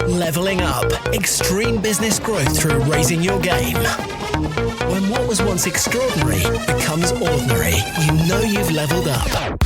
Leveling up. Extreme business growth through raising your game. When what was once extraordinary becomes ordinary, you know you've leveled up.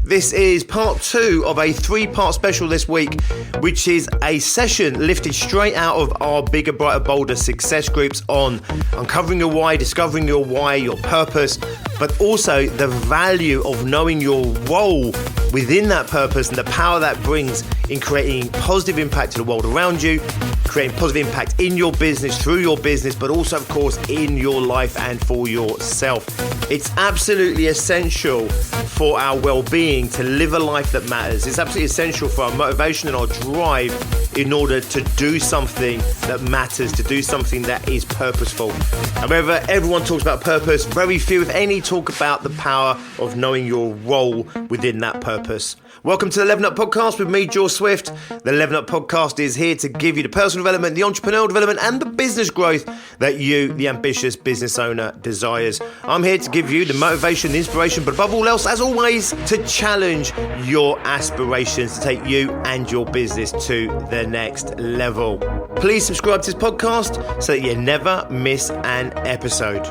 This is part 2 of a 3-part special this week, which is a session lifted straight out of our Bigger, Brighter, Bolder success groups on uncovering your why, discovering your why, your purpose, but also the value of knowing your role within that purpose and the power that brings in creating positive impact to the world around you, creating positive impact in your business, through your business, but also, of course, in your life and for yourself. It's absolutely essential for our well-being to live a life that matters. It's absolutely essential for our motivation and our drive in order to do something that matters, to do something that is purposeful. However, everyone talks about purpose. Very few, if any, talk about the power of knowing your role within that purpose. Welcome to the Level Up Podcast with me, George Swift. The Level Up Podcast is here to give you the personal development, the entrepreneurial development, and the business growth that you, the ambitious business owner, desires. I'm here to give you the motivation, the inspiration, but above all else, as always, to challenge your aspirations, to take you and your business to the next level. Please subscribe to this podcast so that you never miss an episode.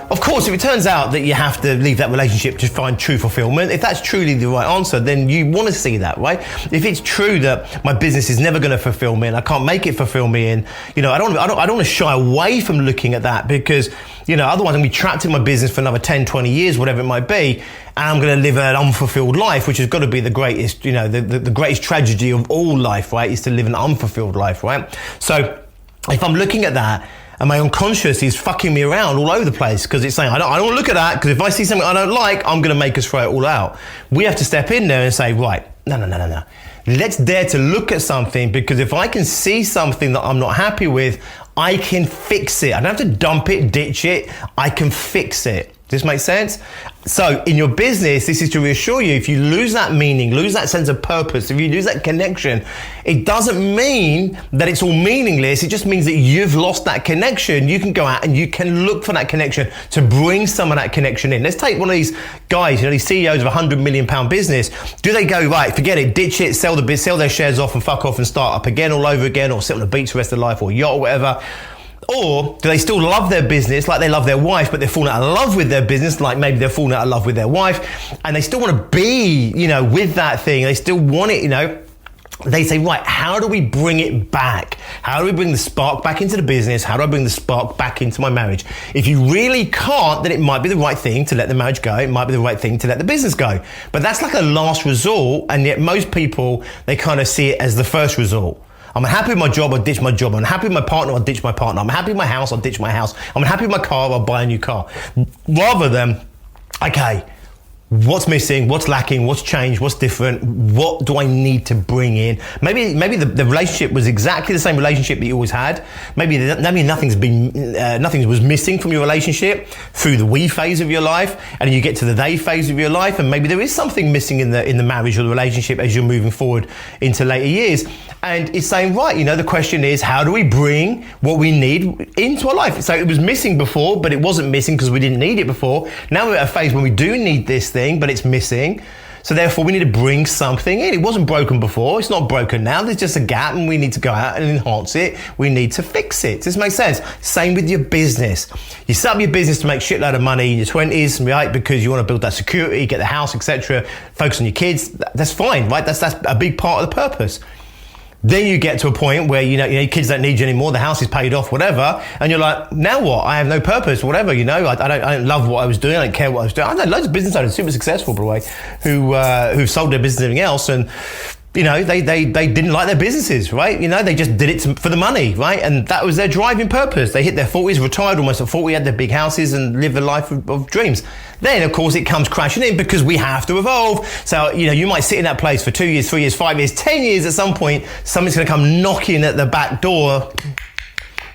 Of course, if it turns out that you have to leave that relationship to find true fulfillment, if that's truly the right answer, then you want to see that, right? If it's true that my business is never going to fulfill me and I can't make it fulfill me, and I don't want to shy away from looking at that, because otherwise I'm going to be trapped in my business for another 10, 20 years, whatever it might be, and I'm going to live an unfulfilled life, which has got to be the greatest, the greatest tragedy of all life, right? Is to live an unfulfilled life, right? So if I'm looking at that, and my unconscious is fucking me around all over the place because it's saying, I don't want to look at that, because if I see something I don't like, I'm going to make us throw it all out. We have to step in there and say, right, no. Let's dare to look at something, because if I can see something that I'm not happy with, I can fix it. I don't have to dump it, ditch it. I can fix it. Does this make sense? So in your business, this is to reassure you, if you lose that meaning, lose that sense of purpose, if you lose that connection, it doesn't mean that it's all meaningless. It just means that you've lost that connection. You can go out and you can look for that connection to bring some of that connection in. Let's take one of these guys, these CEOs of a £100 million business. Do they go, right, forget it, ditch it, sell their shares off and fuck off and start up again all over again, or sit on the beach the rest of their life, or yacht or whatever? Or do they still love their business like they love their wife, but they're falling out of love with their business, like maybe they're falling out of love with their wife, and they still want to be, with that thing. They still want it, They say, right, how do we bring it back? How do we bring the spark back into the business? How do I bring the spark back into my marriage? If you really can't, then it might be the right thing to let the marriage go. It might be the right thing to let the business go. But that's like a last resort, and yet most people, they kind of see it as the first resort. I'm happy with my job, I'll ditch my job. I'm happy with my partner, I'll ditch my partner. I'm happy with my house, I'll ditch my house. I'm happy with my car, I'll buy a new car. Rather than, okay, what's missing, what's lacking, what's changed, what's different, what do I need to bring in? Maybe the relationship was exactly the same relationship that you always had. Maybe nothing was missing from your relationship through the we phase of your life, and then you get to the they phase of your life, and maybe there is something missing in the marriage or the relationship as you're moving forward into later years. And it's saying, right, the question is, how do we bring what we need into our life? So it was missing before, but it wasn't missing because we didn't need it before. Now we're at a phase when we do need this thing, but it's missing. So therefore we need to bring something in. It wasn't broken before, it's not broken now. There's just a gap and we need to go out and enhance it. We need to fix it. Does this make sense? Same with your business. You set up your business to make shitload of money in your 20s, right? Because you want to build that security, get the house, etc. Focus on your kids. That's fine, right? That's a big part of the purpose. Then you get to a point where, your kids don't need you anymore, the house is paid off, whatever, and you're like, now what? I have no purpose, whatever, I don't love what I was doing, I don't care what I was doing. I know loads of business owners, super successful, by the way, who've sold their business and everything else, and they didn't like their businesses, right? They just did it for the money, right? And that was their driving purpose. They hit their 40s, retired almost at 40, had their big houses and lived a life of dreams. Then, of course, it comes crashing in because we have to evolve. So, you might sit in that place for 2 years, 3 years, 5 years, 10 years. At some point, something's going to come knocking at the back door.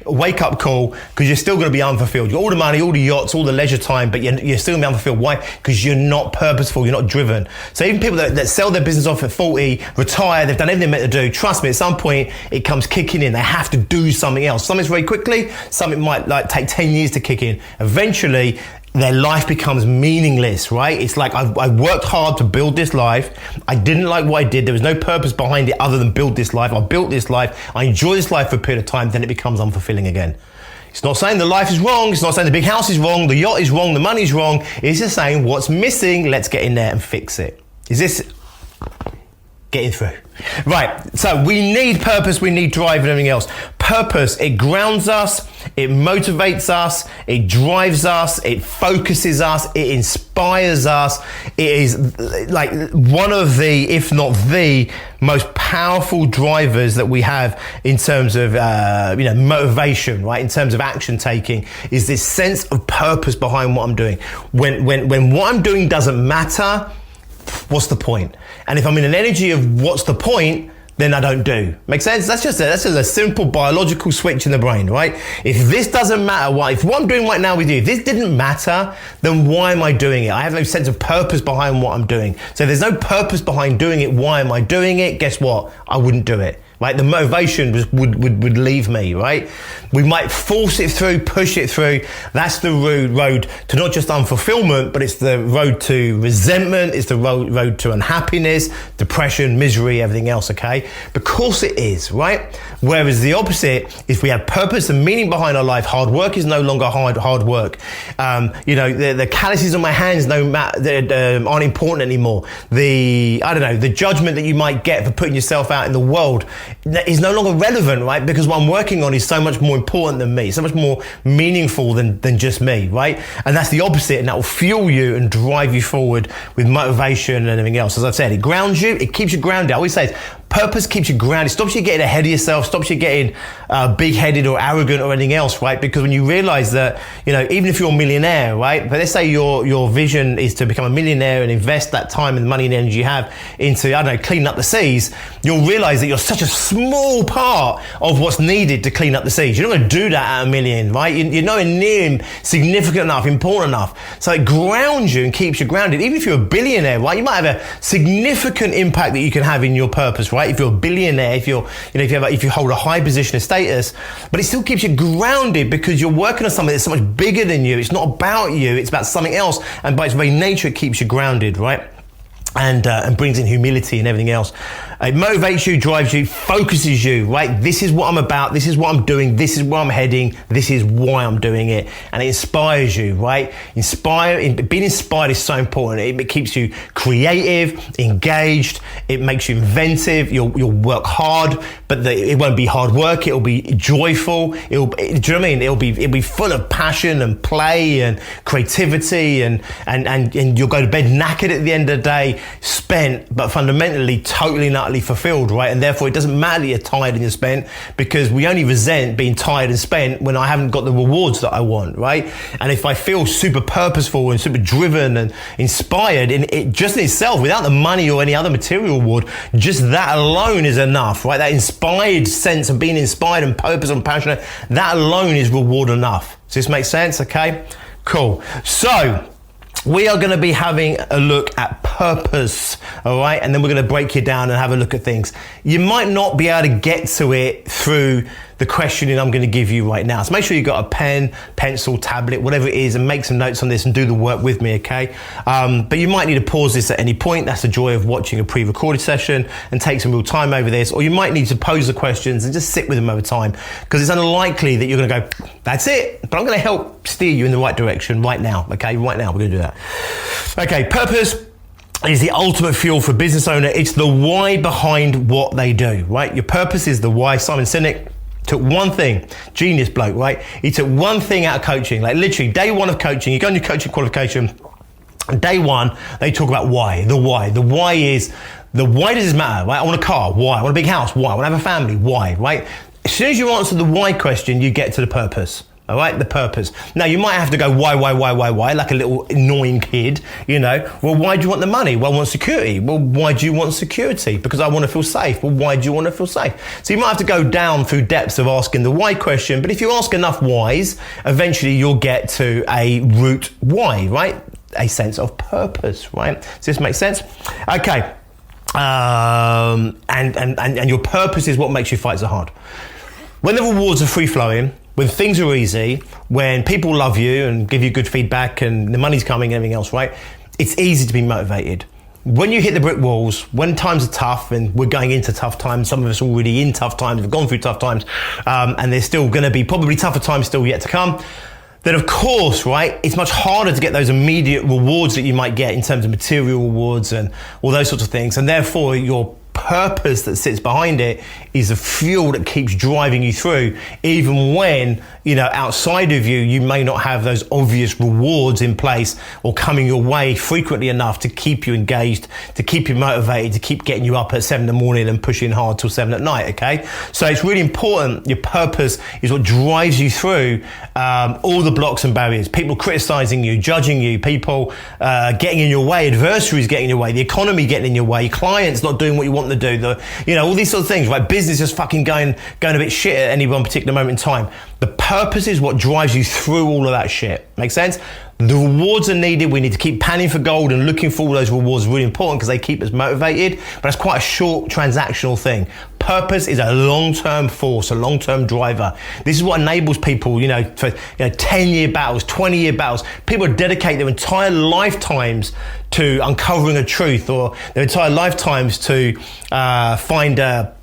wake up call, because you're still going to be unfulfilled. You got all the money, all the yachts, all the leisure time, but you're still going to be unfulfilled. Why? Because you're not purposeful, you're not driven. So even people that sell their business off at 40, retire, they've done everything they're meant to do, trust me, at some point it comes kicking in. They have to do something else. Something's very quickly, something might take 10 years to kick in. Eventually, their life becomes meaningless, right? It's like I worked hard to build this life. I didn't like what I did. There was no purpose behind it other than build this life. I built this life. I enjoy this life for a period of time. Then it becomes unfulfilling again. It's not saying the life is wrong. It's not saying the big house is wrong. The yacht is wrong. The money's wrong. It's just saying what's missing. Let's get in there and fix it. Is this getting through? Right, so we need purpose, we need drive and everything else. Purpose, it grounds us, it motivates us, it drives us, it focuses us, it inspires us. It is like one of the, if not the most powerful drivers that we have in terms of motivation, right? In terms of action taking, is this sense of purpose behind what I'm doing. When what I'm doing doesn't matter, what's the point? And if I'm in an energy of what's the point, then I don't do. Make sense? That's just a simple biological switch in the brain, right? If this doesn't matter, if what I'm doing right now with you, if this didn't matter, then why am I doing it? I have no sense of purpose behind what I'm doing. So if there's no purpose behind doing it, why am I doing it? Guess what? I wouldn't do it. Right, the motivation would leave me, right? We might force it through, push it through. That's the road to not just unfulfillment, but it's the road to resentment, it's the road to unhappiness, depression, misery, everything else, okay? Because it is, right? Whereas the opposite, if we have purpose and meaning behind our life, hard work is no longer hard work. The calluses on my hands aren't important anymore. The judgment that you might get for putting yourself out in the world is no longer relevant, right? Because what I'm working on is so much more important than me, so much more meaningful than just me, right? And that's the opposite, and that will fuel you and drive you forward with motivation and everything else. As I've said, it grounds you, it keeps you grounded. I always say purpose keeps you grounded, stops you getting ahead of yourself, stops you getting big-headed or arrogant or anything else, right? Because when you realize that, even if you're a millionaire, right? But let's say your vision is to become a millionaire and invest that time and money and energy you have into, cleaning up the seas, you'll realize that you're such a small part of what's needed to clean up the seas. You're not going to do that at $1 million, right? You're nowhere near significant enough, important enough. So it grounds you and keeps you grounded. Even if you're a billionaire, right? You might have a significant impact that you can have in your purpose, right? If you're a billionaire, if you hold a high position of status, but it still keeps you grounded because you're working on something that's so much bigger than you. It's not about you, it's about something else. And by its very nature, it keeps you grounded, right? And brings in humility and everything else. It motivates you, drives you, focuses you, right? This is what I'm about. This is what I'm doing. This is where I'm heading. This is why I'm doing it. And it inspires you, right? Being inspired is so important. It keeps you creative, engaged. It makes you inventive. You'll work hard, but it won't be hard work. It'll be joyful. Do you know what I mean? It'll be full of passion and play and creativity and you'll go to bed knackered at the end of the day, spent, but fundamentally totally and utterly fulfilled, right? And therefore it doesn't matter that you're tired and you're spent, because we only resent being tired and spent when I haven't got the rewards that I want, right? And if I feel super purposeful and super driven and inspired, in it just in itself, without the money or any other material reward, just that alone is enough, right? That inspired sense of being inspired and purpose and passionate, that alone is reward enough. Does this make sense? Okay, cool. So we are going to be having a look at purpose, all right? And then we're going to break you down and have a look at things. You might not be able to get to it through the questioning I'm going to give you right now. So make sure you've got a pen, pencil, tablet, whatever it is, and make some notes on this and do the work with me, okay? But you might need to pause this at any point. That's the joy of watching a pre-recorded session, and take some real time over this. Or you might need to pose the questions and just sit with them over time, because it's unlikely that you're going to go, that's it. But I'm going to help steer you in the right direction right now, okay? Right now, we're going to do that. Okay, purpose is the ultimate fuel for a business owner. It's the why behind what they do, right? Your purpose is the why. Simon Sinek took one thing, genius bloke, right? He took one thing out of coaching, like literally day one of coaching. You go on your coaching qualification, day one, they talk about why, the why. The why is, why does this matter, right? I want a car, why? I want a big house, why? I want to have a family, why, right? As soon as you answer the why question, you get to the purpose. All right, the purpose. Now, you might have to go, why, like a little annoying kid, you know. Well, why do you want the money? Well, I want security. Well, why do you want security? Because I want to feel safe. Well, why do you want to feel safe? So you might have to go down through depths of asking the why question, but if you ask enough whys, eventually you'll get to a root why, right? A sense of purpose, right? Does this make sense? Okay. And your purpose is what makes you fight so hard. When the rewards are free-flowing, when things are easy, when people love you and give you good feedback and the money's coming and everything else, right? It's easy to be motivated. When you hit the brick walls, when times are tough, and we're going into tough times, some of us are already in tough times, we've gone through tough times, and there's still going to be probably tougher times still yet to come, then of course, right, it's much harder to get those immediate rewards that you might get in terms of material rewards and all those sorts of things, and therefore your purpose that sits behind it is the fuel that keeps driving you through, even when, you know, outside of you, you may not have those obvious rewards in place or coming your way frequently enough to keep you engaged, to keep you motivated, to keep getting you up at 7 in the morning and pushing hard till 7 at night, okay? So it's really important. Your purpose is what drives you through all the blocks and barriers, people criticizing you, judging you, people getting in your way, adversaries getting in your way, the economy getting in your way, clients not doing what you want to do, all these sort of things, right? Business just fucking going a bit shit at any one particular moment in time. The purpose is what drives you through all of that shit. Make sense? The rewards are needed. We need to keep panning for gold and looking for all those rewards. Really important because they keep us motivated, but that's quite a short transactional thing. Purpose is a long-term force, a long-term driver. This is what enables people, for 10-year battles, 20-year battles. People dedicate their entire lifetimes to uncovering a truth, or their entire lifetimes to find a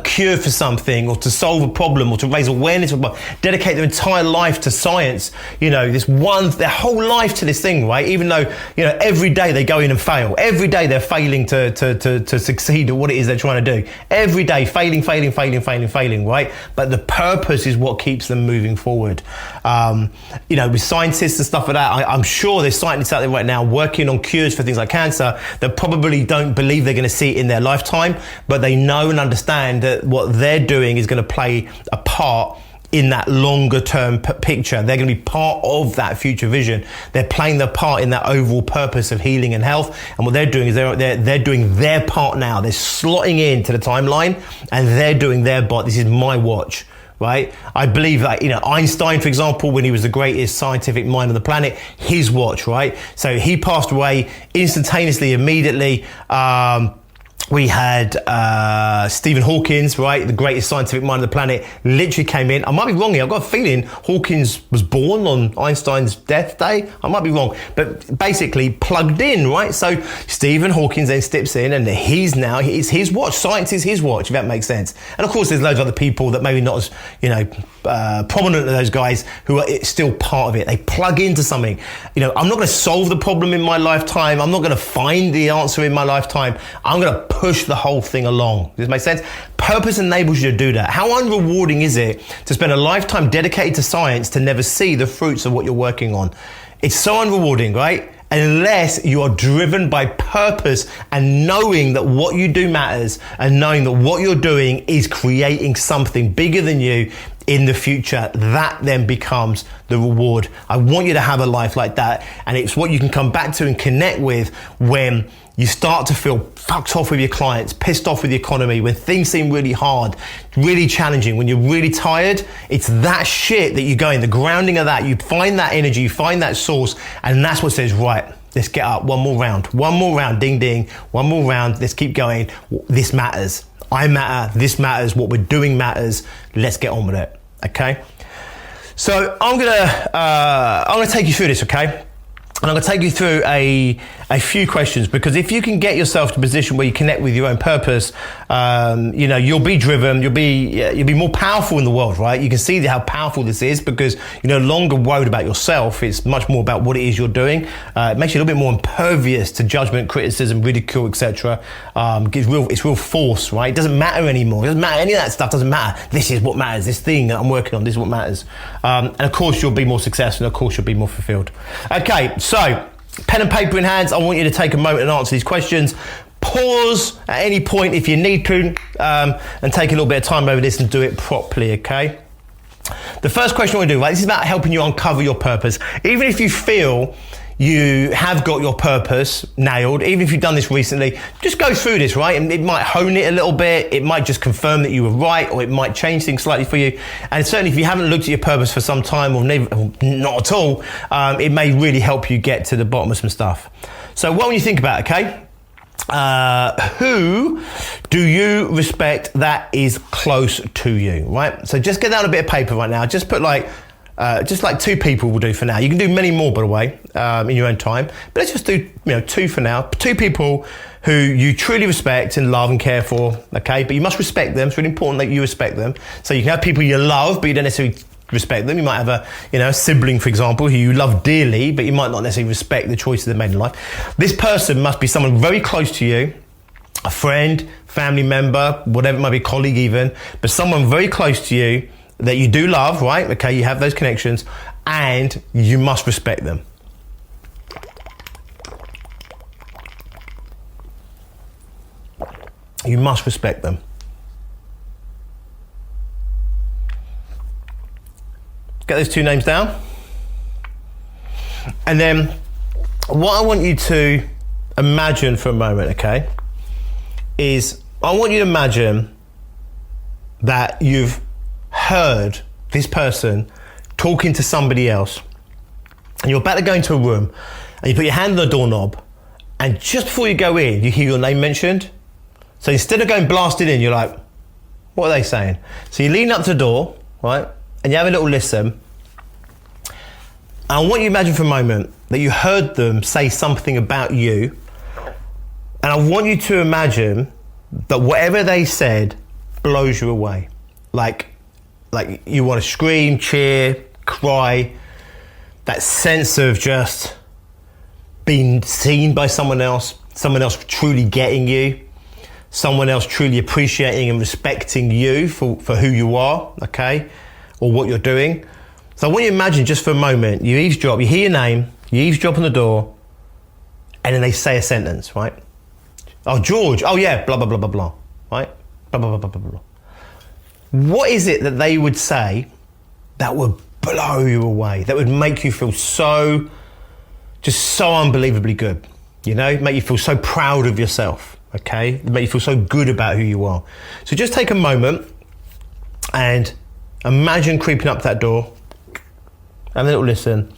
cure for something, or to solve a problem, or to raise awareness of, dedicate their entire life to science, their whole life to this thing, right? Even though, every day they go in and fail. Every day they're failing to succeed at what it is they're trying to do. Every day, failing, right? But the purpose is what keeps them moving forward. With scientists and stuff like that, I'm sure there's scientists out there right now working on cures for things like cancer that probably don't believe they're going to see it in their lifetime, but they know and understand that what they're doing is going to play a part in that longer term picture. They're going to be part of that future vision. They're playing their part in that overall purpose of healing and health. And what they're doing is they're doing their part now. They're slotting into the timeline and they're doing their part. This is my watch. Right? I believe that, Einstein, for example, when he was the greatest scientific mind on the planet, his watch, right? So he passed away instantaneously, immediately. We had Stephen Hawkins, right? The greatest scientific mind on the planet, literally came in. I might be wrong here. I've got a feeling Hawkins was born on Einstein's death day. I might be wrong, but basically plugged in, right? So Stephen Hawkins then steps in and it's his watch. Science is his watch, if that makes sense. And of course, there's loads of other people that maybe not as, prominent as those guys who are still part of it. They plug into something. I'm not going to solve the problem in my lifetime. I'm not going to find the answer in my lifetime. I'm going to push the whole thing along. Does this make sense? Purpose enables you to do that. How unrewarding is it to spend a lifetime dedicated to science to never see the fruits of what you're working on? It's so unrewarding, right? Unless you are driven by purpose and knowing that what you do matters, and knowing that what you're doing is creating something bigger than you in the future. That then becomes the reward. I want you to have a life like that, and it's what you can come back to and connect with when you start to feel fucked off with your clients, pissed off with the economy, when things seem really hard, really challenging, when you're really tired. It's that shit that you go in, the grounding of that, you find that energy, you find that source, and that's what says, right, let's get up, one more round, ding ding, one more round, let's keep going. This matters. I matter, this matters, what we're doing matters, let's get on with it, okay? So I'm gonna take you through this, okay? And I'm going to take you through a few questions, because if you can get yourself to a position where you connect with your own purpose, you'll be driven, you'll be more powerful in the world, right? You can see how powerful this is because you're no longer worried about yourself. It's much more about what it is you're doing. It makes you a little bit more impervious to judgment, criticism, ridicule, etc. It's real force, right? It doesn't matter anymore. It doesn't matter. Any of that stuff doesn't matter. This is what matters. This thing that I'm working on, this is what matters. And of course, you'll be more successful, and of course, you'll be more fulfilled. Okay, so pen and paper in hands. I want you to take a moment and answer these questions. Pause at any point if you need to, and take a little bit of time over this and do it properly, okay? The first question I want to do, right, this is about helping you uncover your purpose. Even if you feel you have got your purpose nailed, even if you've done this recently, just go through this, right? And it might hone it a little bit. It might just confirm that you were right, or it might change things slightly for you. And certainly if you haven't looked at your purpose for some time, or not at all, it may really help you get to the bottom of some stuff. So what don't you think about, okay? Who do you respect that is close to you, right? So just get down a bit of paper right now. Just put just like 2 people will do for now. You can do many more, by the way, in your own time. But let's just do 2 for now. 2 people who you truly respect and love and care for, okay? But you must respect them. It's really important that you respect them. So you can have people you love, but you don't necessarily respect them. You might have a sibling, for example, who you love dearly, but you might not necessarily respect the choices they've made in life. This person must be someone very close to you, a friend, family member, whatever it might be, colleague even, but someone very close to you that you do love, right? Okay, you have those connections, and you must respect them. You must respect them. Get those 2 names down. And then what I want you to imagine for a moment, okay, is I want you to imagine that you've heard this person talking to somebody else, and you're about to go into a room, and you put your hand on the doorknob, and just before you go in, you hear your name mentioned. So instead of going blasted in, you're like, what are they saying? So you lean up to the door, right, and you have a little listen. And I want you to imagine for a moment that you heard them say something about you, and I want you to imagine that whatever they said blows you away. Like you want to scream, cheer, cry, that sense of just being seen by someone else truly getting you, someone else truly appreciating and respecting you for who you are, okay, or what you're doing. So I want you to imagine just for a moment, you eavesdrop, you hear your name, you eavesdrop on the door, and then they say a sentence, right? Oh, George, oh yeah, blah, blah, blah, blah, blah, right? Blah, blah, blah, blah, blah, blah. What is it that they would say that would blow you away, that would make you feel so unbelievably good, make you feel so proud of yourself, okay? Make you feel so good about who you are. So just take a moment and imagine creeping up that door, have a little listen.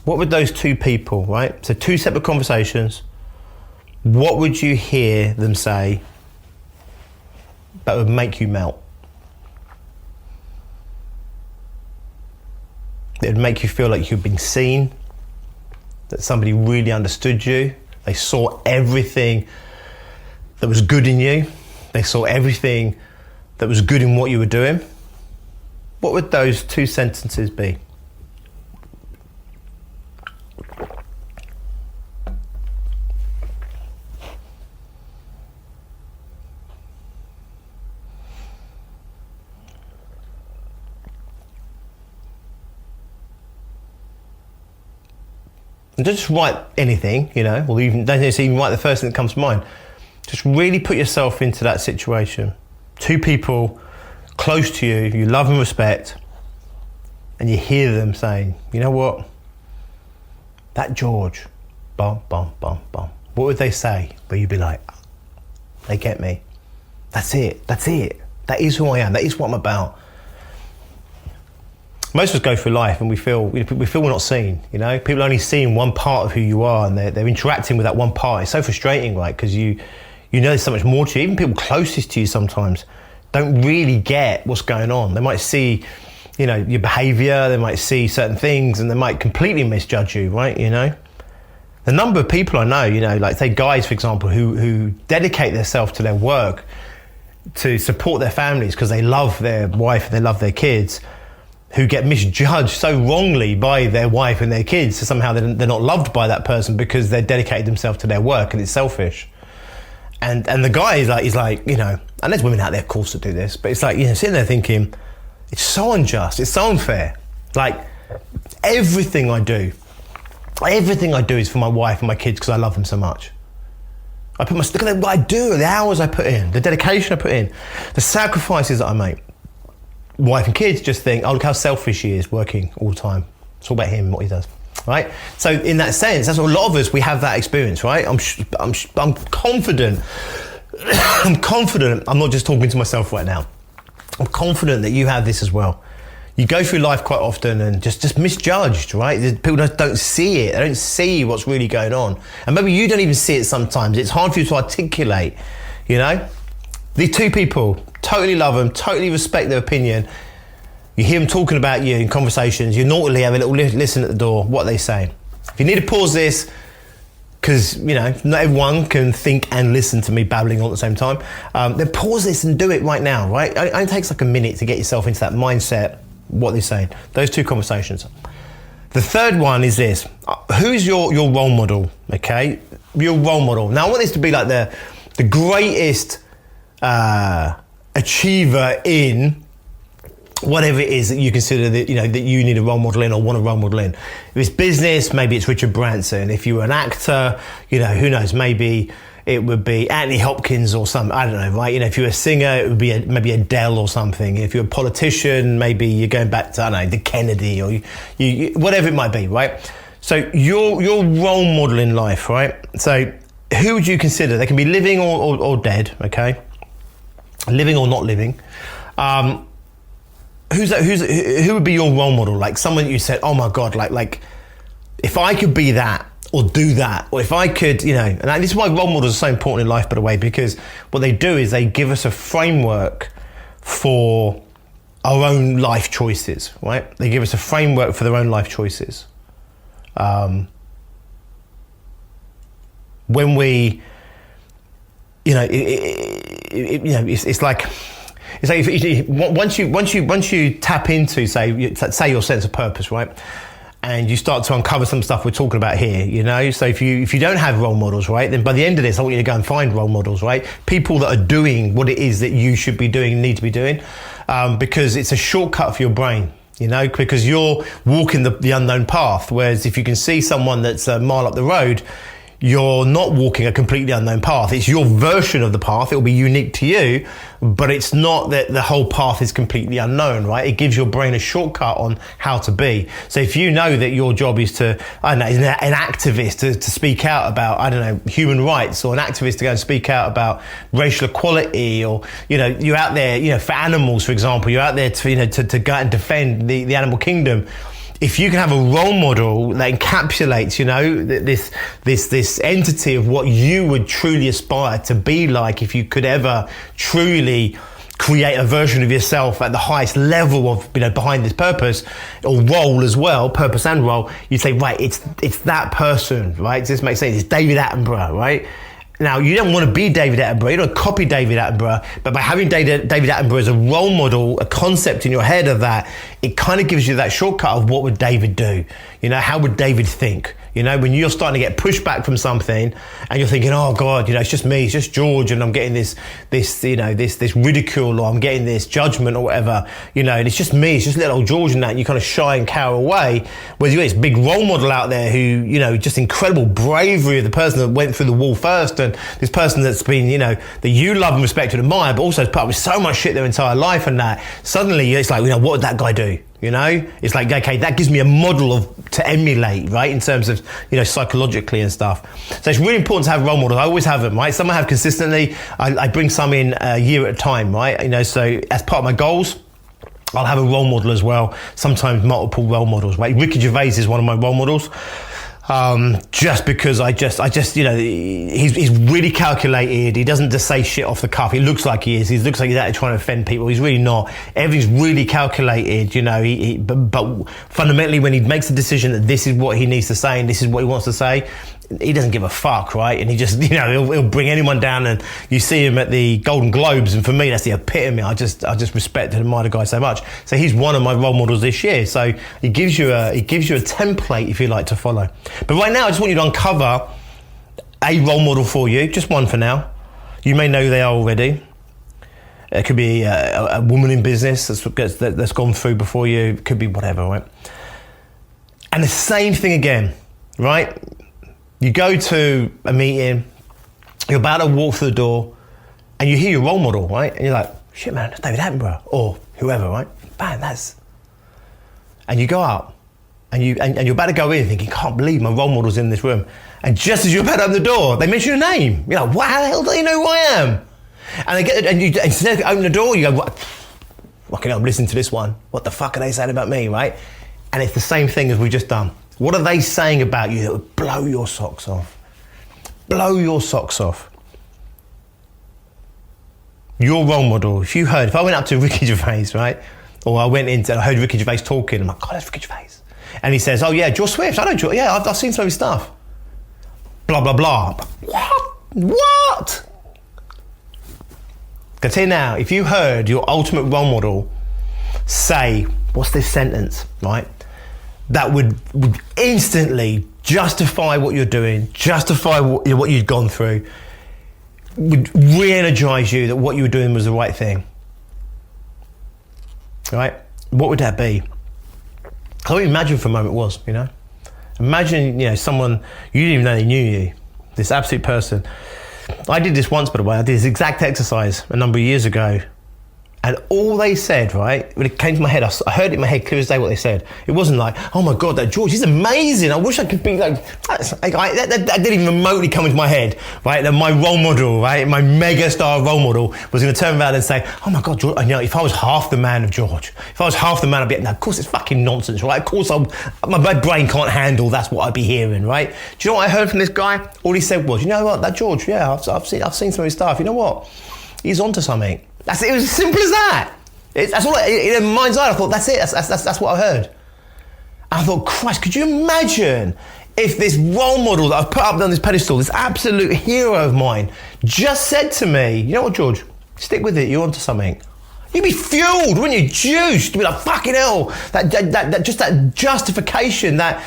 What would those 2 people, right? So 2 separate conversations. What would you hear them say that would make you melt? It would make you feel like you've been seen, that somebody really understood you. They saw everything that was good in you. They saw everything that was good in what you were doing. What would those 2 sentences be? And don't just write anything, or even don't even write the first thing that comes to mind. Just really put yourself into that situation. 2 people close to you, you love and respect, and you hear them saying, you know what? That George, bum, bum, bum, bum. What would they say? But you'd be like, they get me. That's it. That is who I am. That is what I'm about. Most of us go through life and we feel we're not seen, People only seeing one part of who you are, and they're interacting with that one part. It's so frustrating, right? Because you know there's so much more to you. Even people closest to you sometimes don't really get what's going on. They might see, your behavior, they might see certain things, and they might completely misjudge you, right? The number of people I know, like say guys, for example, who dedicate themselves to their work to support their families because they love their wife and they love their kids, who get misjudged so wrongly by their wife and their kids. So somehow they're not loved by that person because they're dedicated themselves to their work, and it's selfish. And the guy is like, and there's women out there, of course, that do this, but it's like, sitting there thinking, it's so unjust, it's so unfair. Like, everything I do is for my wife and my kids because I love them so much. Look at what I do, the hours I put in, the dedication I put in, the sacrifices that I make. wife and kids just think, oh, look how selfish he is, working all the time. It's all about him and what he does, right? So in that sense, that's what a lot of us, we have that experience, right? I'm confident, I'm confident, I'm not just talking to myself right now. I'm confident that you have this as well. You go through life quite often and just misjudged, right? People don't see it. They don't see what's really going on. And maybe you don't even see it sometimes. It's hard for you to articulate, you know? These two people, totally love them, totally respect their opinion. You hear them talking about you in conversations. You naughtily have a little listen at the door, what they say. If you need to pause this, because, you know, not everyone can think and listen to me babbling all at the same time, then pause this and do it right now, right? It only takes like a minute to get yourself into that mindset, what they're saying. Those two conversations. The third one is this. Who's your role model, okay? Your role model. Now, I want this to be like the greatest achiever in whatever it is that you consider that, you know, that you need a role model in or want a role model in. If it's business, maybe it's Richard Branson. If you were an actor, you know, who knows, maybe it would be Anthony Hopkins or something, I don't know, right? You know, if you're a singer, it would be maybe Adele or something. If you're a politician, maybe you're going back to, I don't know, the Kennedy or you whatever it might be, right? So your role model in life, right? So who would you consider? They can be living or dead, okay? Living or not living. Who would be your role model? Like someone that you said, oh my God, like if I could be that, or do that, or if I could, you know, and this is why role models are so important in life, by the way, because what they do is they give us a framework for our own life choices, right? They give us a framework for their own life choices. When we, you know, it's like if, once you tap into, say your sense of purpose, right? And you start to uncover some stuff we're talking about here, you know? So if you don't have role models, right, then by the end of this, I want you to go and find role models, right? People that are doing what it is that you should be doing, need to be doing, because it's a shortcut for your brain, you know, because you're walking the unknown path. Whereas if you can see someone that's a mile up the road, you're not walking a completely unknown path. It's your version of the path. It will be unique to you, but it's not that the whole path is completely unknown, right? It gives your brain a shortcut on how to be. So if you know that your job is to, I don't know, an activist to speak out about, I don't know, human rights, or an activist to go and speak out about racial equality, or, you know, you're out there, you know, for animals, for example, you're out there to, you know, to go out and defend the animal kingdom. If you can have a role model that encapsulates, you know, this entity of what you would truly aspire to be like, if you could ever truly create a version of yourself at the highest level of, you know, behind this purpose or role as well, purpose and role, you say, right, it's that person, right? Does this make sense? It's David Attenborough, right? Now, you don't want to be David Attenborough, you don't copy David Attenborough, but by having David Attenborough as a role model, a concept in your head of that, it kind of gives you that shortcut of what would David do? You know, how would David think? You know, when you're starting to get pushback from something and you're thinking, oh God, you know, it's just me, it's just George, and I'm getting this ridicule, or I'm getting this judgment or whatever, you know, and it's just me, it's just little old George and that, and you kind of shy and cower away. Whereas you got this big role model out there who, you know, just incredible bravery of the person that went through the wall first, and this person that's been, you know, that you love and respect and admire, but also has put up with so much shit their entire life, and that suddenly it's like, you know, what would that guy do? You know, it's like, okay, that gives me a model to emulate, right? In terms of, you know, psychologically and stuff. So it's really important to have role models. I always have them, right? Some I have consistently. I bring some in a year at a time, right? You know, so as part of my goals, I'll have a role model as well. Sometimes multiple role models, right? Ricky Gervais is one of my role models. Just because I just, you know, he's really calculated. He doesn't just say shit off the cuff. He looks like he is. He looks like he's actually trying to offend people. He's really not. Everything's really calculated, you know, but fundamentally when he makes the decision that this is what he needs to say and this is what he wants to say, he doesn't give a fuck, right? And he just, you know, he'll bring anyone down, and you see him at the Golden Globes, and for me, that's the epitome. I just respect and admire the guy so much. So he's one of my role models this year. So he gives you a template, if you like, to follow. But right now, I just want you to uncover a role model for you, just one for now. You may know who they are already. It could be a woman in business that's gone through before you. It could be whatever, right? And the same thing again, right? You go to a meeting, you're about to walk through the door, and you hear your role model, right? And you're like, shit, man, that's David Attenborough, or whoever, right? man, and you go up, and you're about to go in thinking, can't believe my role model's in this room. And just as you're about to open the door, they mention your name. You're like, wow, how the hell do they know who I am? And instead of opening the door, you go, what? Fucking hell, I'm listening to this one. What the fuck are they saying about me, right? And it's the same thing as we've just done. What are they saying about you that would blow your socks off? Blow your socks off. Your role model, if I went up to Ricky Gervais, right? Or I heard Ricky Gervais talking, I'm like, God, that's Ricky Gervais. And he says, oh yeah, George Swift, I know George, yeah, I've seen some of his stuff. Blah, blah, blah. What? I tell you now, if you heard your ultimate role model say, what's this sentence, right? That would instantly justify what you're doing, justify what you'd gone through, would re-energize you that what you were doing was the right thing. Right? What would that be? I don't imagine for a moment it was, you know? Imagine, someone, you didn't even know they knew you, this absolute person. I did this once, by the way. I did this exact exercise a number of years ago. And all they said, right, when it came to my head, I heard it in my head clear as day what they said. It wasn't like, oh my God, that George, he's amazing. I wish I could be like, that didn't even remotely come into my head, right? That my role model, right, my mega star role model was going to turn around and say, oh my God, George, if I was half the man of George, if I was half the man, I'd be, now, of course it's fucking nonsense, right? Of course my brain can't handle that's what I'd be hearing, right? Do you know what I heard from this guy? All he said was, you know what, that George, yeah, I've seen some of his stuff. You know what? He's onto something. It was as simple as that. That's all. In my mind's eye, I thought, that's it. That's what I heard. And I thought, Christ, could you imagine if this role model that I've put up on this pedestal, this absolute hero of mine, just said to me, you know what, George, stick with it. You're onto something. You'd be fueled, wouldn't you? Juiced. You'd be like, fucking hell. That justification, that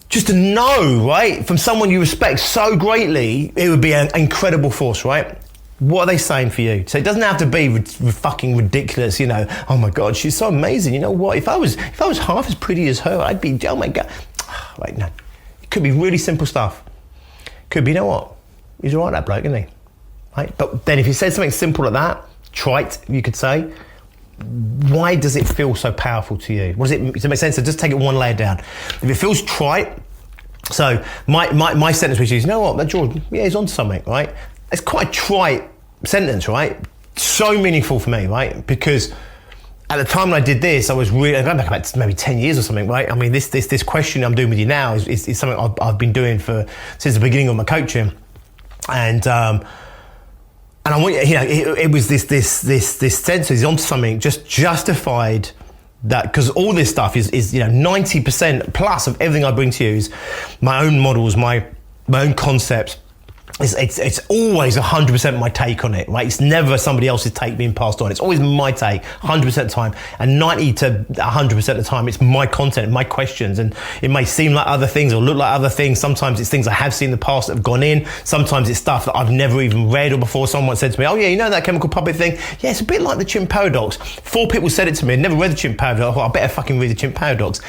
just to know, right, from someone you respect so greatly, it would be an incredible force, right? What are they saying for you? So it doesn't have to be fucking ridiculous, oh my God, she's so amazing. You know what? If I was half as pretty as her, I'd be, oh my God. Wait, no. It could be really simple stuff. Could be, you know what? He's all right, that bloke, isn't he? Right? But then if he said something simple like that, trite, you could say, why does it feel so powerful to you? Does it make sense? So just take it one layer down. If it feels trite, so my sentence which is, you know what, that George, yeah, he's onto something, right? It's quite a trite sentence, right? So meaningful for me, right? Because at the time when I did this, I was really, going back about maybe 10 years or something, right? I mean, this question I'm doing with you now is something I've been doing since the beginning of my coaching. And I want, it was this sense he's onto something, just justified that, because all this stuff is 90% plus of everything I bring to you is my own models, my own concepts. It's always 100% my take on it, right? It's never somebody else's take being passed on. It's always my take, 100% of the time. And 90 to 100% of the time, it's my content, my questions. And it may seem like other things or look like other things. Sometimes it's things I have seen in the past that have gone in. Sometimes it's stuff that I've never even read or before someone said to me, oh yeah, you know that chemical puppet thing? Yeah, it's a bit like the chimp paradox. 4 people said it to me, I'd never read the chimp paradox. I thought, I better fucking read the chimp paradox.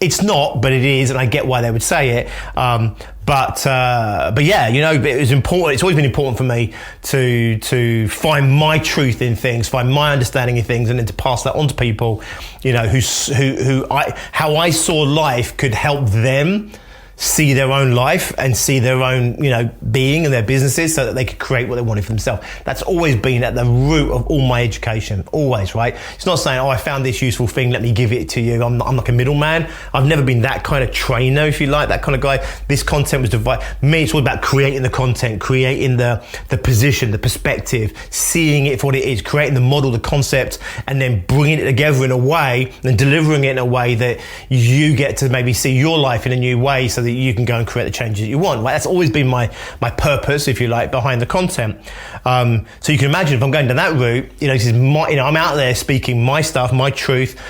It's not, but it is, and I get why they would say it. But yeah, it was important. It's always been important for me to find my truth in things, find my understanding in things, and then to pass that on to people, how I saw life could help them see their own life and see their own, being and their businesses so that they could create what they wanted for themselves. That's always been at the root of all my education, always, right? It's not saying, I found this useful thing, let me give it to you. I'm like a middleman. I've never been that kind of trainer, if you like, that kind of guy. This content was divided. Me, it's all about creating the content, creating the position, the perspective, seeing it for what it is, creating the model, the concept, and then bringing it together in a way and delivering it in a way that you get to maybe see your life in a new way so that you can go and create the changes that you want. Right? That's always been my purpose, if you like, behind the content. So you can imagine if I'm going down that route, this is I'm out there speaking my stuff, my truth,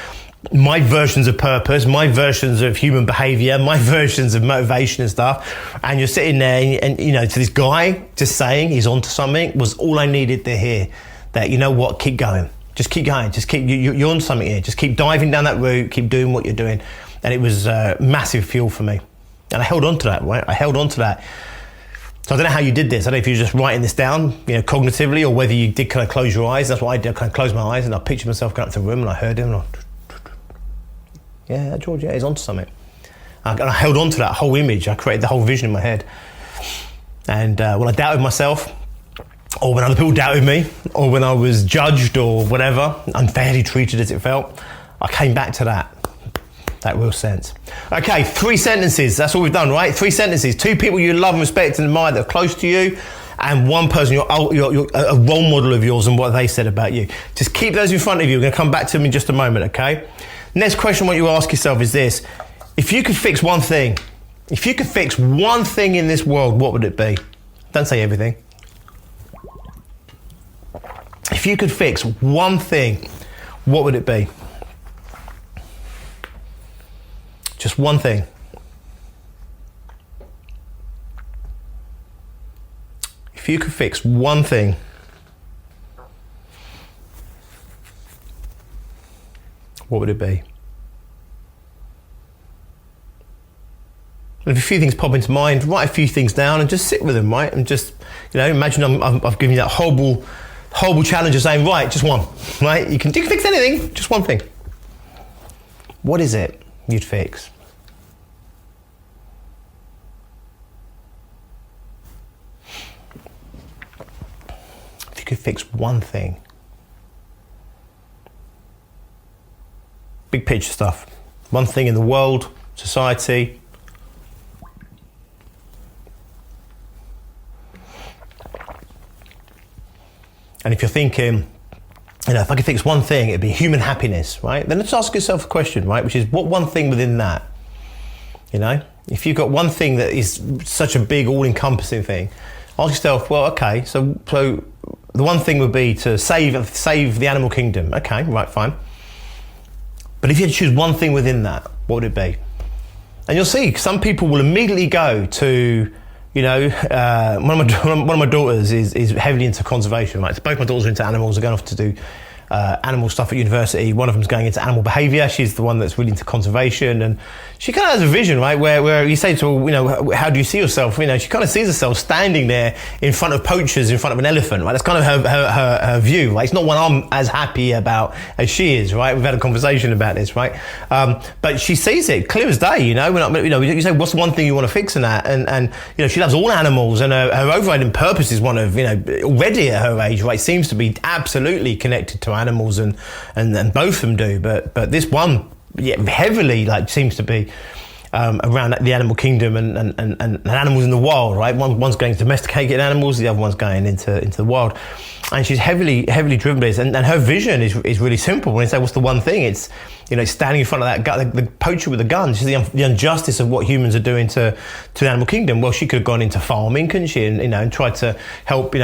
my versions of purpose, my versions of human behavior, my versions of motivation and stuff. And you're sitting there and to this guy just saying he's onto something was all I needed to hear. That, you know what, keep going. Just keep going. Just keep, you're on something here. Just keep diving down that route, keep doing what you're doing. And it was massive fuel for me. And I held on to that, right? I held on to that So I don't know how you did this. I don't know if you were just writing this down, cognitively, or whether you did kind of close your eyes. That's what I did. I kind of closed my eyes and I pictured myself going up to the room and I heard him. Yeah, George, he's onto something. And I held on to that whole image. I created the whole vision in my head. And when I doubted myself, or when other people doubted me, or when I was judged or whatever, unfairly treated as it felt, I came back to that real sense. Okay, 3 sentences. That's all we've done, right? 3 sentences. 2 people you love and respect and admire that are close to you, and 1 person, you're a role model of yours and what they said about you. Just keep those in front of you. We're going to come back to them in just a moment, okay? Next question what you ask yourself is this. If you could fix one thing, in this world, what would it be? Don't say everything. If you could fix one thing, what would it be? Just one thing. If you could fix one thing, what would it be? And if a few things pop into mind, write a few things down and just sit with them, right? And just, imagine I've given you that horrible challenge of saying, right, just one, right? You can fix anything, just one thing. What is it you'd fix? If you could fix one thing. Big picture stuff. One thing in the world, society. And if you're thinking, if I could fix one thing, it'd be human happiness, right? Then let's ask yourself a question, right? Which is, what one thing within that? If you've got one thing that is such a big, all-encompassing thing, ask yourself, well, okay, so the one thing would be to save the animal kingdom. Okay, right, fine. But if you had to choose one thing within that, what would it be? And you'll see, some people will immediately go to, one of my daughters is heavily into conservation, right? So both my daughters are into animals. They're going off to do animal stuff at university. One of them's going into animal behaviour. She's the one that's really into conservation, and she kind of has a vision, right? Where you say to her, how do you see yourself? She kind of sees herself standing there in front of poachers, in front of an elephant, right? That's kind of her view, right? It's not one I'm as happy about as she is, right? We've had a conversation about this, right? But she sees it clear as day, you say, what's the one thing you want to fix in that? And she loves all animals, and her overriding purpose is one of, already at her age, right, seems to be absolutely connected to animals, and both of them do, but this one heavily seems to be around the animal kingdom and animals in the wild, right? One's going to domesticated animals, the other one's going into the wild, and she's heavily driven by this, and her vision is really simple. When you say what's the one thing, it's standing in front of that the poacher with a gun. She's the injustice of what humans are doing to the animal kingdom. Well, she could have gone into farming, couldn't she, and tried to help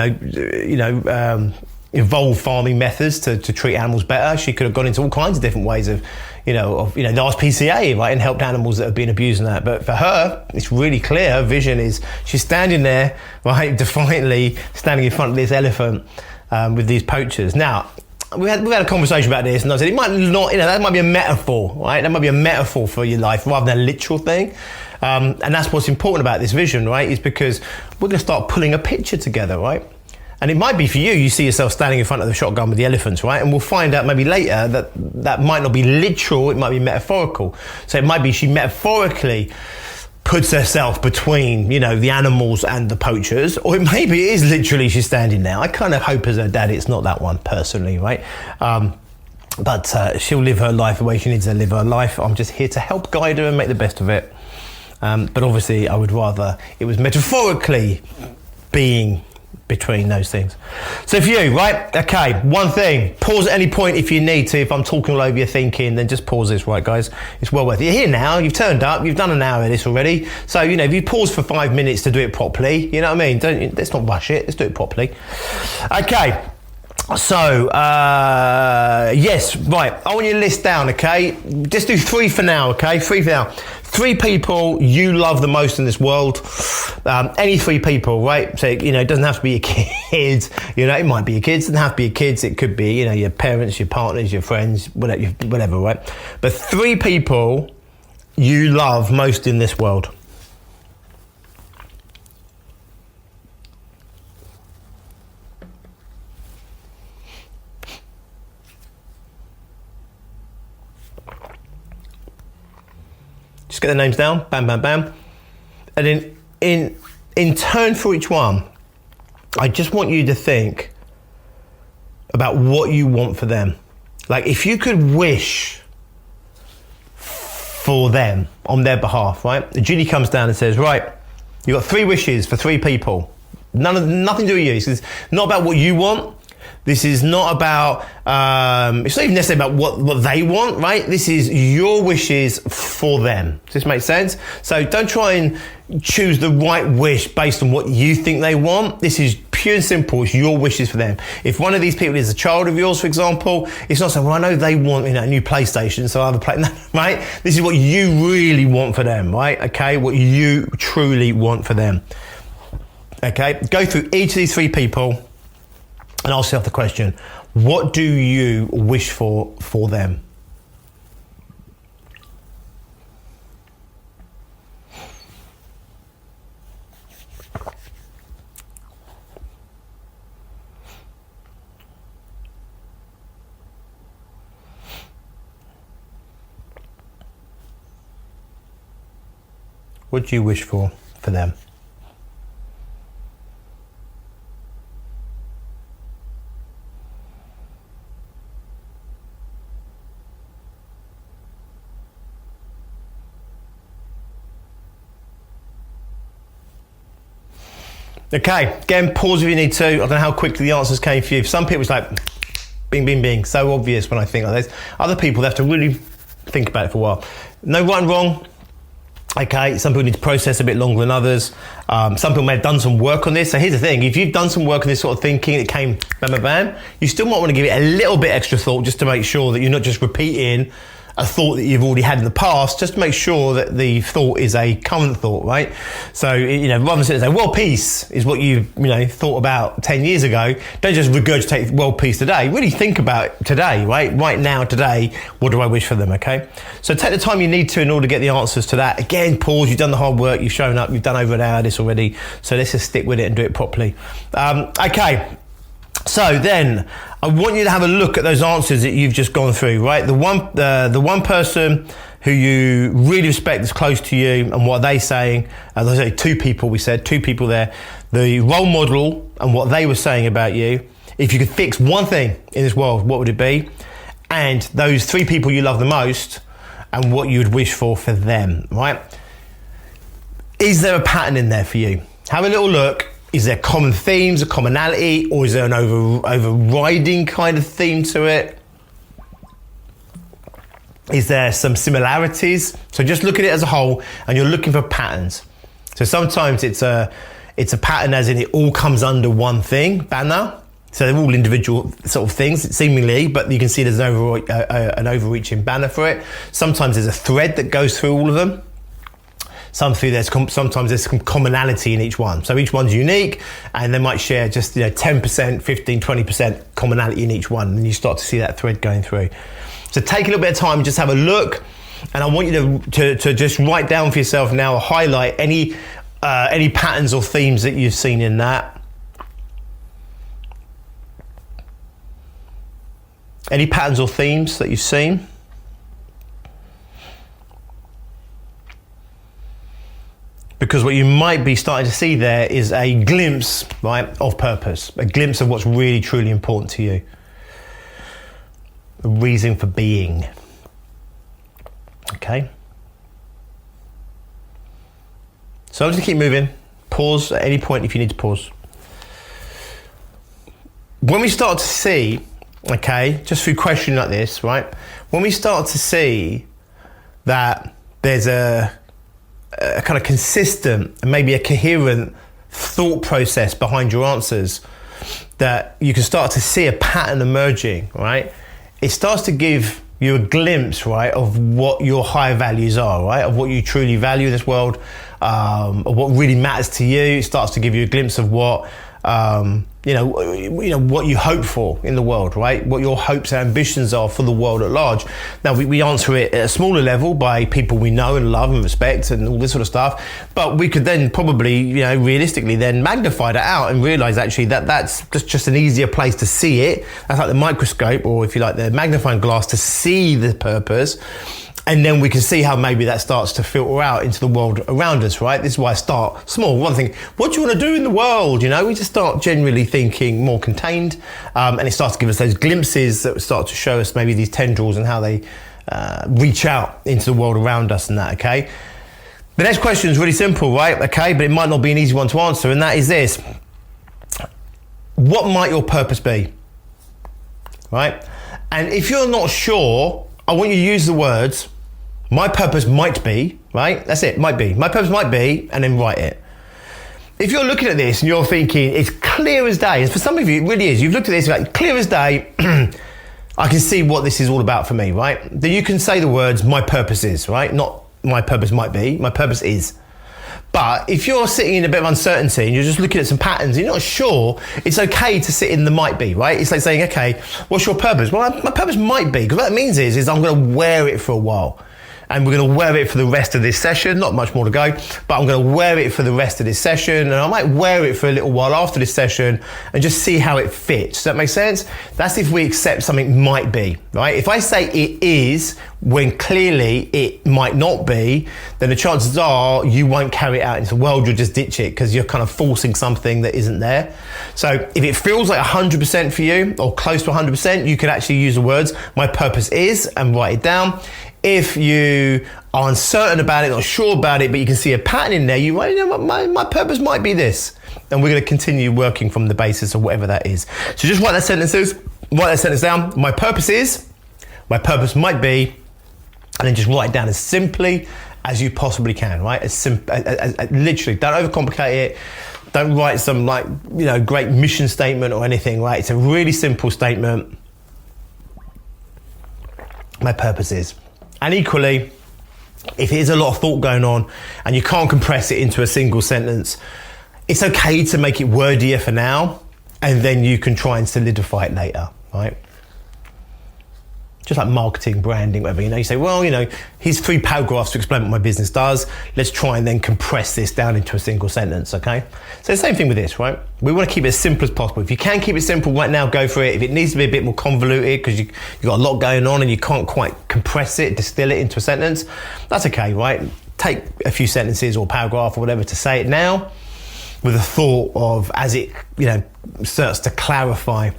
evolve farming methods to treat animals better. She could have gone into all kinds of different ways of the RSPCA, right, and helped animals that have been abused and that. But for her, it's really clear. Her vision is she's standing there, right, defiantly standing in front of this elephant with these poachers. Now, we've had a conversation about this, and I said it might not, that might be a metaphor, right? That might be a metaphor for your life rather than a literal thing. And that's what's important about this vision, right? Is because we're going to start pulling a picture together, right? And it might be for you see yourself standing in front of the shotgun with the elephants, right? And we'll find out maybe later that might not be literal, it might be metaphorical. So it might be she metaphorically puts herself between, the animals and the poachers, or maybe it is literally she's standing there. I kind of hope as her dad it's not that one personally, right? But she'll live her life the way she needs to live her life. I'm just here to help guide her and make the best of it. But obviously I would rather it was metaphorically being between those things. So for you, right? Okay, one thing. Pause at any point if you need to. If I'm talking all over your thinking, then just pause this, right, guys? It's well worth it. You're here now. You've turned up. You've done an hour of this already. So, if you pause for 5 minutes to do it properly, you know what I mean? Let's not rush it. Let's do it properly. Okay. So, yes, right. I want you to list down, okay? Just do 3 for now, okay? 3 for now. 3 people you love the most in this world. Any 3 people, right? So, it doesn't have to be your kids. It might be your kids. It doesn't have to be your kids. It could be, your parents, your partners, your friends, whatever, right? But 3 people you love most in this world. get the names down, bam, bam, bam. And then in turn for each one, I just want you to think about what you want for them. Like if you could wish for them on their behalf, right? The genie comes down and says, right, you've got 3 wishes for 3 people. Nothing to do with you. It's not about what you want. This is not about, it's not even necessarily about what they want, right? This is your wishes for them. Does this make sense? So don't try and choose the right wish based on what you think they want. This is pure and simple. It's your wishes for them. If one of these people is a child of yours, for example, it's not saying, well, I know they want a new PlayStation, so I have a play, right? This is what you really want for them, right? Okay, what you truly want for them. Okay, go through each of these 3 people and ask yourself the question, what do you wish for them? What do you wish for them? Okay, again, pause if you need to. I don't know how quickly the answers came for you. For some people, it's like, bing, bing, bing. So obvious when I think like this. Other people, they have to really think about it for a while. No right and wrong. Okay, some people need to process a bit longer than others. Some people may have done some work on this. So here's the thing. If you've done some work on this sort of thinking, it came bam, bam, bam, you still might want to give it a little bit extra thought just to make sure that you're not just repeating a thought that you've already had in the past, just to make sure that the thought is a current thought, right? So, rather than say, world peace is what you thought about 10 years ago, don't just regurgitate world peace today. Really think about today, right? Right now, today, what do I wish for them, okay? So take the time you need to in order to get the answers to that. Again, pause, you've done the hard work, you've shown up, you've done over an hour of this already, so let's just stick with it and do it properly. Okay. So then, I want you to have a look at those answers that you've just gone through, right? The one person who you really respect is close to you and what are they saying. As I say, 2 people, we said, 2 people there. The role model and what they were saying about you. If you could fix one thing in this world, what would it be? And those 3 people you love the most and what you would wish for them, right? Is there a pattern in there for you? Have a little look. Is there common themes, a commonality, or is there an overriding kind of theme to it? Is there some similarities? So just look at it as a whole and you're looking for patterns. So sometimes it's a pattern as in it all comes under one thing, banner. So they're all individual sort of things, seemingly, but you can see there's an overreaching banner for it. Sometimes there's a thread that goes through all of them. Sometimes there's some commonality in each one. So each one's unique and they might share just 10%, 15, 20% commonality in each one. And you start to see that thread going through. So take a little bit of time and just have a look. And I want you to just write down for yourself now, highlight any patterns or themes that you've seen in that. Any patterns or themes that you've seen? Because what you might be starting to see there is a glimpse, right, of purpose, a glimpse of what's really, truly important to you. A reason for being. Okay? So I'm just keep moving. Pause at any point if you need to pause. When we start to see, okay, just through questioning like this, right, when we start to see that there's a kind of consistent and maybe a coherent thought process behind your answers, that you can start to see a pattern emerging, right? It starts to give you a glimpse, right, of what your higher values are, right? Of what you truly value in this world, of what really matters to you. It starts to give you a glimpse of what what you hope for in the world, right? What your hopes and ambitions are for the world at large. Now, we answer it at a smaller level by people we know and love and respect and all this sort of stuff. But we could then probably, realistically then magnify that out and realize actually that that's just an easier place to see it. That's like the microscope, or if you like, the magnifying glass to see the purpose. And then we can see how maybe that starts to filter out into the world around us, right? This is why I start small. One thing, what do you want to do in the world? You know, we just start generally thinking more contained, and it starts to give us those glimpses that start to show us maybe these tendrils and how they reach out into the world around us and that, okay? The next question is really simple, right? Okay, but it might not be an easy one to answer, and that is this. What might your purpose be? Right? And if you're not sure, I want you to use the words, my purpose might be, right? That's it, might be. My purpose might be, and then write it. If you're looking at this and you're thinking, it's clear as day, and for some of you, it really is. You've looked at this, like, clear as day, I can see what this is all about for me, right? Then you can say the words, my purpose is, right? Not my purpose might be, my purpose is. But if you're sitting in a bit of uncertainty and you're just looking at some patterns, and you're not sure, it's okay to sit in the might be, right? It's like saying, okay, what's your purpose? Well, my purpose might be, because what that means is I'm going to wear it for a while. And we're going to wear it for the rest of this session, not much more to go, but I'm going to wear it for the rest of this session, and I might wear it for a little while after this session and just see how it fits. Does that make sense? That's if we accept something might be, right? If I say it is, when clearly it might not be, then the chances are you won't carry it out into the world, you'll just ditch it because you're kind of forcing something that isn't there. So if it feels like 100% for you, or close to 100%, you can actually use the words, my purpose is, and write it down. If you are uncertain about it, not sure about it, but you can see a pattern in there, you write, you know, my purpose might be this. And we're going to continue working from the basis of whatever that is. So just write that sentence down. My purpose is, my purpose might be, and then just write it down as simply as you possibly can, right? Literally, don't overcomplicate it. Don't write some great mission statement or anything, right? It's a really simple statement. My purpose is. And equally, if there's a lot of thought going on and you can't compress it into a single sentence, it's okay to make it wordier for now, and then you can try and solidify it later, right? Just like marketing, branding, whatever, you say, well, here's 3 paragraphs to explain what my business does. Let's try and then compress this down into a single sentence, okay? So the same thing with this, right? We want to keep it as simple as possible. If you can keep it simple right now, go for it. If it needs to be a bit more convoluted because you've got a lot going on and you can't quite compress it, distill it into a sentence, that's okay, right? Take a few sentences or paragraph or whatever to say it now with a thought of, as it, starts to clarify.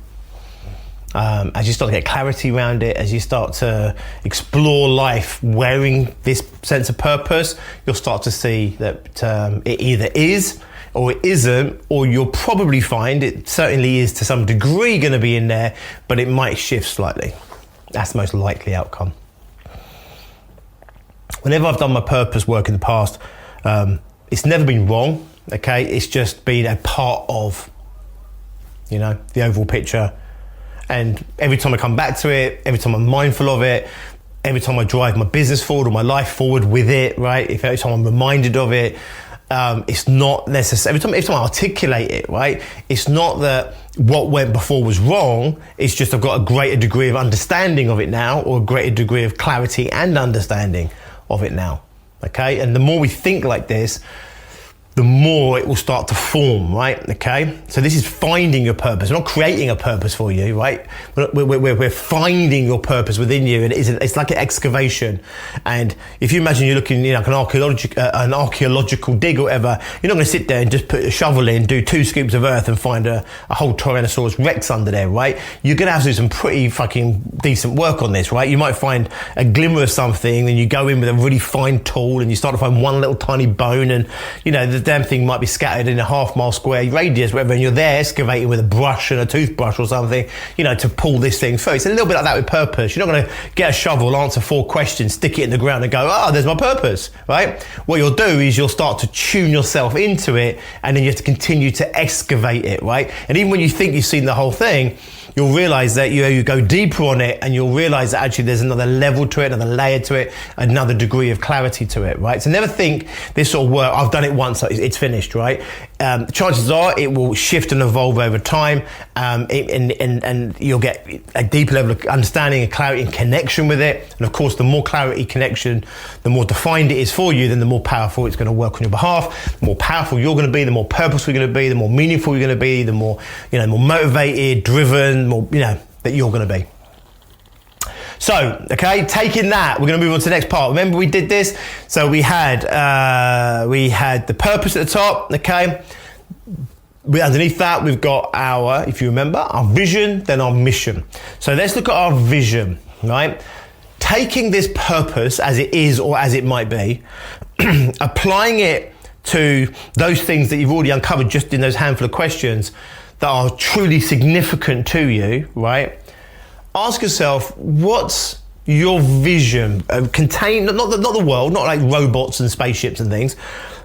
As you start to get clarity around it, as you start to explore life wearing this sense of purpose, you'll start to see that it either is or it isn't, or you'll probably find it certainly is to some degree going to be in there, but it might shift slightly. That's the most likely outcome. Whenever I've done my purpose work in the past, it's never been wrong, okay? It's just been a part of, the overall picture. And every time I come back to it, every time I'm mindful of it, every time I drive my business forward or my life forward with it, right? Every time I'm reminded of it, it's not necessary. Every time I articulate it, right? It's not that what went before was wrong. It's just I've got a greater degree of understanding of it now, or a greater degree of clarity and understanding of it now, okay? And the more we think like this, the more it will start to form, right? Okay, so this is finding your purpose. We're not creating a purpose for you, right? We're finding your purpose within you, and it's like an excavation. And if you imagine you're looking, like an archaeological dig or whatever, you're not going to sit there and just put a shovel in, do 2 scoops of earth, and find a whole Tyrannosaurus Rex under there, right? You're going to have to do some pretty fucking decent work on this, right? You might find a glimmer of something, then you go in with a really fine tool, and you start to find one little tiny bone, and the damn thing might be scattered in a half-mile square radius, whatever, and you're there excavating with a brush and a toothbrush or something, to pull this thing through. It's a little bit like that with purpose. You're not going to get a shovel, answer 4 questions, stick it in the ground and go, there's my purpose, right? What you'll do is you'll start to tune yourself into it, and then you have to continue to excavate it, right? And even when you think you've seen the whole thing, you'll realize that you go deeper on it, and you'll realize that actually there's another level to it, another layer to it, another degree of clarity to it, right? So never think this will work. I've done it once, it's finished, right? Chances are it will shift and evolve over time, and you'll get a deeper level of understanding and clarity and connection with it. And of course, the more clarity, connection, the more defined it is for you, then the more powerful it's going to work on your behalf. The more powerful you're going to be, the more purposeful you're going to be, the more meaningful you're going to be, the more, more motivated, driven, more, that you're going to be. So, okay, taking that, we're going to move on to the next part. Remember we did this? So we had the purpose at the top, okay? Underneath that, we've got if you remember, our vision, then our mission. So let's look at our vision, right? Taking this purpose as it is or as it might be, applying it to those things that you've already uncovered just in those handful of questions that are truly significant to you, right? Ask yourself, what's your vision? Contain not the world, not like robots and spaceships and things.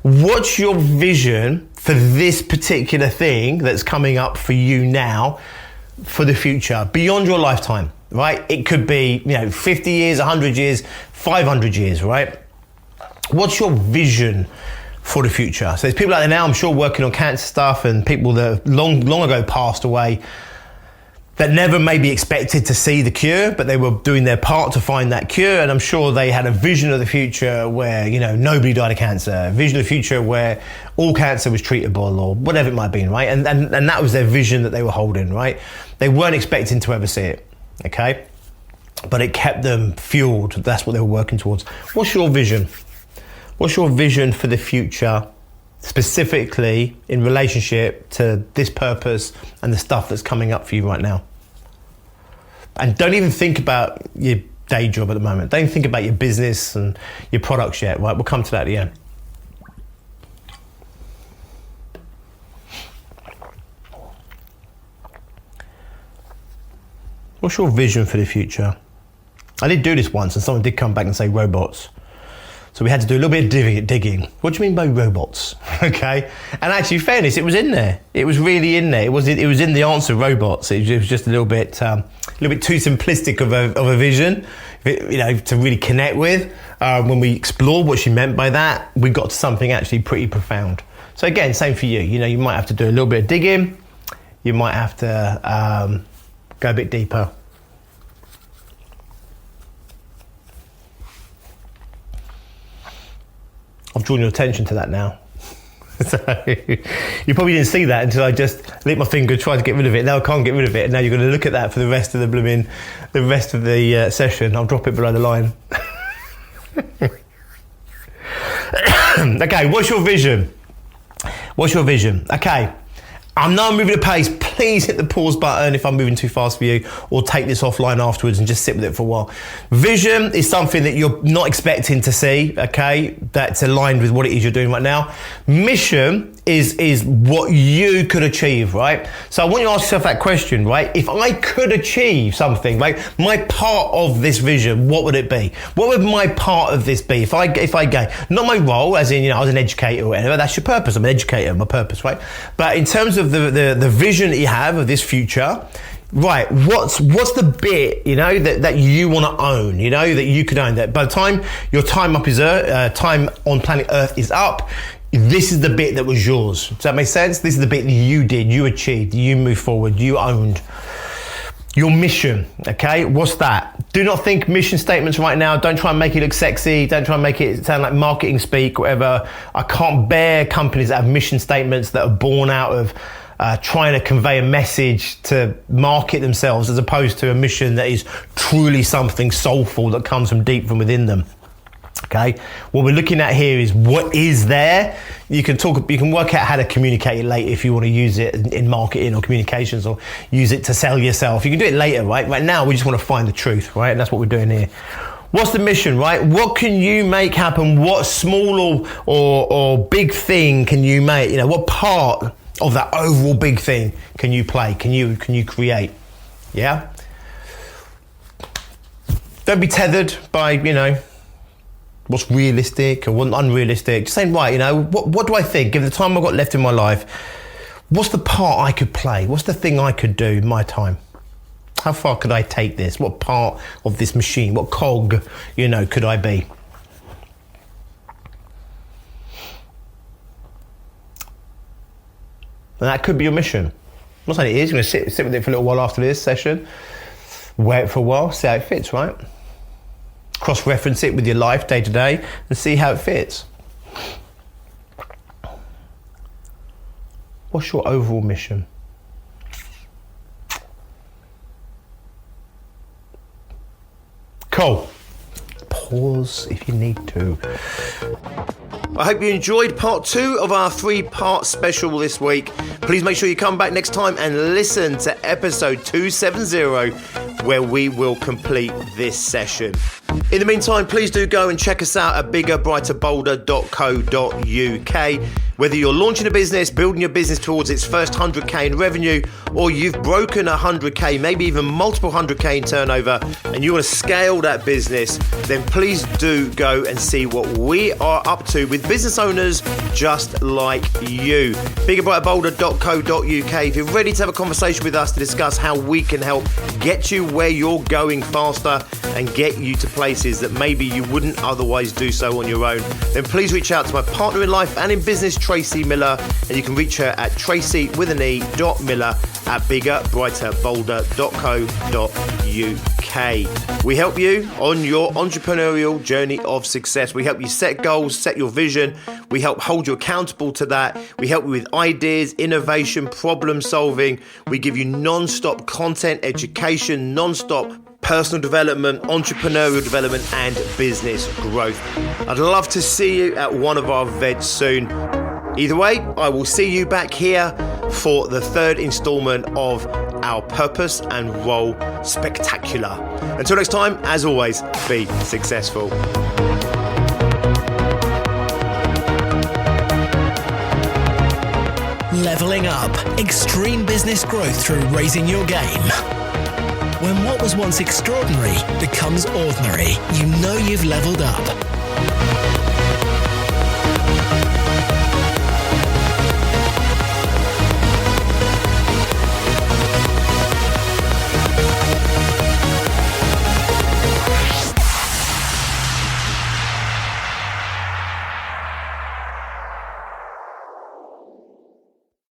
What's your vision for this particular thing that's coming up for you now, for the future, beyond your lifetime, right? It could be, 50 years, 100 years, 500 years, right? What's your vision for the future? So there's people out there now, I'm sure, working on cancer stuff, and people that long ago passed away that never maybe expected to see the cure, but they were doing their part to find that cure. And I'm sure they had a vision of the future where, nobody died of cancer, a vision of the future where all cancer was treatable or whatever it might have been, right? And that was their vision that they were holding, right? They weren't expecting to ever see it, okay? But it kept them fueled. That's what they were working towards. What's your vision? What's your vision for the future, specifically in relationship to this purpose and the stuff that's coming up for you right now? And don't even think about your day job at the moment. Don't even think about your business and your products yet, right? We'll come to that at the end. What's your vision for the future? I did do this once and someone did come back and say robots. So we had to do a little bit of digging. What do you mean by robots? Okay. And actually, in fairness, it was in there. It was really in there. It was in the answer, robots. It was just a little bit too simplistic of a vision, to really connect with. When we explored what she meant by that, we got to something actually pretty profound. So again, same for you. You might have to do a little bit of digging. You might have to go a bit deeper. I've drawn your attention to that now. So you probably didn't see that until I just licked my finger, tried to get rid of it. Now I can't get rid of it. And now you're going to look at that for the rest of the session. I'll drop it below the line. Okay, what's your vision? What's your vision? Okay, I know I'm moving at pace. Please hit the pause button if I'm moving too fast for you, or take this offline afterwards and just sit with it for a while. Vision is something that you're not expecting to see, okay? That's aligned with what it is you're doing right now. Mission is what you could achieve, right? So I want you to ask yourself that question, right? If I could achieve something, right? My part of this vision, what would it be? What would my part of this be? If I go, not my role, as in, I was an educator or whatever, that's your purpose. I'm an educator, my purpose, right? But in terms of the vision that you have of this future, right, what's the bit, that you want to own, that you could own, that by the time your time on planet Earth is up, this is the bit that was yours. Does that make sense? This is the bit that you did, you achieved, you moved forward, you owned. Your mission, okay? What's that? Do not think mission statements right now. Don't try and make it look sexy. Don't try and make it sound like marketing speak, whatever. I can't bear companies that have mission statements that are born out of trying to convey a message to market themselves, as opposed to a mission that is truly something soulful that comes from deep from within them. Okay, what we're looking at here is what is there. You can work out how to communicate it later if you want to use it in marketing or communications, or use it to sell yourself. You can do it later, right? Right now, we just want to find the truth, right? And that's what we're doing here. What's the mission, right? What can you make happen? What small or big thing can you make? What part of that overall big thing can you play? Can you create? Yeah. Don't be tethered by what's realistic or what's unrealistic. Just saying, right, what do I think? Given the time I've got left in my life, what's the part I could play? What's the thing I could do in my time? How far could I take this? What part of this machine, what cog, could I be? And that could be your mission. I'm not saying it is. You're going to sit with it for a little while after this session, wear it for a while, see how it fits, right? Cross-reference it with your life day to day and see how it fits. What's your overall mission? Cool. Pause if you need to. I hope you enjoyed part 2 of our 3-part special this week. Please make sure you come back next time and listen to episode 270, where we will complete this session. In the meantime, please do go and check us out at biggerbrighterbolder.co.uk. Whether you're launching a business, building your business towards its first 100k in revenue, or you've broken 100k, maybe even multiple 100k in turnover, and you want to scale that business, then please do go and see what we are up to with business owners just like you. biggerbrighterbolder.co.uk. If you're ready to have a conversation with us to discuss how we can help get you where you're going faster and get you to places that maybe you wouldn't otherwise do so on your own, then please reach out to my partner in life and in business, Tracy Miller, and you can reach her at tracy.miller@biggerbrighterbolder.co.uk. We help you on your entrepreneurial journey of success. We help you set goals, set your vision. We help hold you accountable to that. We help you with ideas, innovation, problem solving. We give you non-stop content, education, non-stop personal development, entrepreneurial development, and business growth. I'd love to see you at one of our events soon. Either way, I will see you back here for the 3rd installment of our Purpose and Role Spectacular. Until next time, as always, be successful. Leveling up. Extreme business growth through raising your game. When what was once extraordinary becomes ordinary, you know you've leveled up.